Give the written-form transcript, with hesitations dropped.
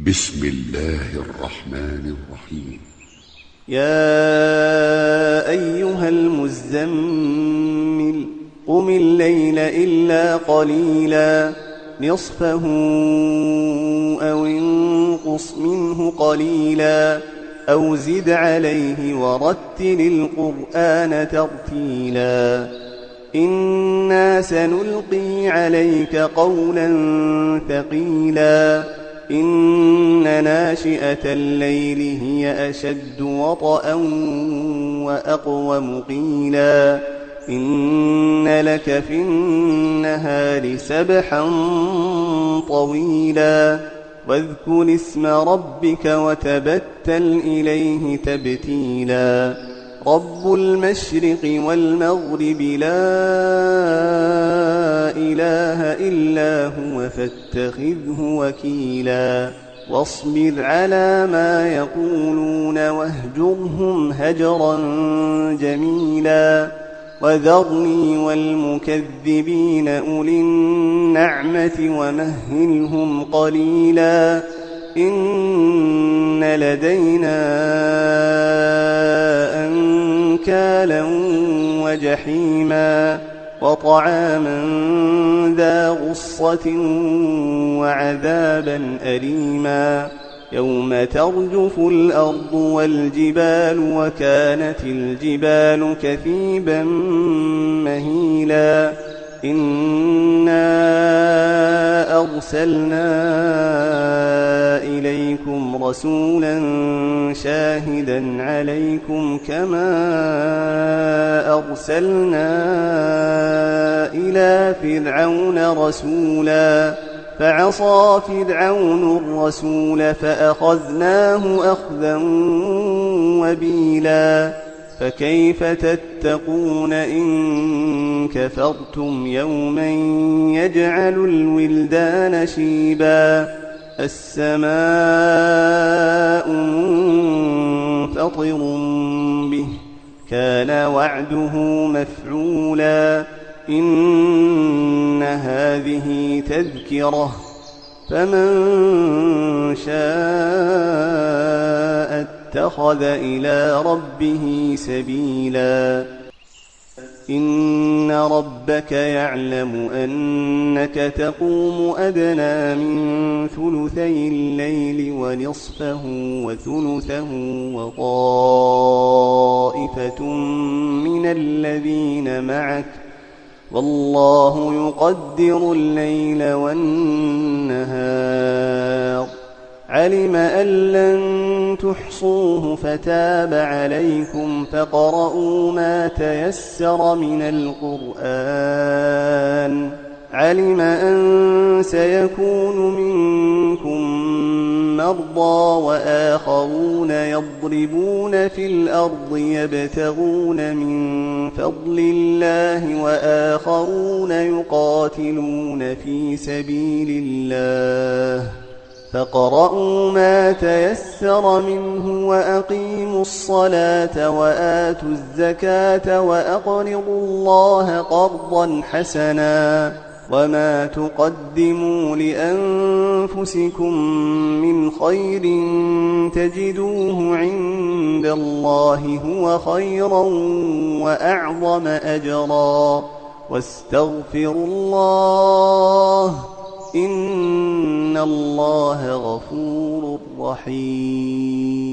بسم الله الرحمن الرحيم. يا أيها المزمل قم الليل إلا قليلا نصفه أو انقص منه قليلا أو زد عليه ورتل القرآن ترتيلا إنا سنلقي عليك قولا ثقيلا إن ناشئة الليل هي أشد وطئا وأقوم قيلا إن لك في النهار سبحا طويلا واذكر اسم ربك وتبتل إليه تبتيلا رب المشرق والمغرب لا إله إلا هو فاتخذه وكيلا واصبر على ما يقولون واهجرهم هجرا جميلا وذرني والمكذبين أولي النعمة ومهلهم قليلا إن لدينا أنكالا وجحيما وطعاما ذا غصة وعذابا أليما يوم ترجف الأرض والجبال وكانت الجبال كثيبا مهيلا إنا أرسلنا إليكم رسولا شاهدا عليكم كما أرسلنا إلى فرعون رسولا فعصى فرعون الرسول فأخذناه أخذا وبيلا فكيف تتقون إن كفرتم يوما يجعل الولدان شيبا السماء منفطر به كان وعده مفعولا إن هذه تذكرة فمن شاء اتخذ إلى ربه سبيلا إن ربك يعلم أنك تقوم أدنى من ثلثي الليل ونصفه وثلثه وطائفة من الذين معك والله يقدر الليل والنهار علم أن لن تحصوه فتاب عليكم فاقرؤوا ما تيسر من القرآن علم أن سيكون منكم مرضى وآخرون يضربون في الأرض يبتغون من فضل الله وآخرون يقاتلون في سبيل الله فاقرؤوا ما تيسر منه وأقيموا الصلاة وآتوا الزكاة وأقرضوا الله قرضا حسنا وما تقدموا لأنفسكم من خير تجدوه عند الله هو خيرا وأعظم أجرا واستغفروا الله إن الله غفور رحيم.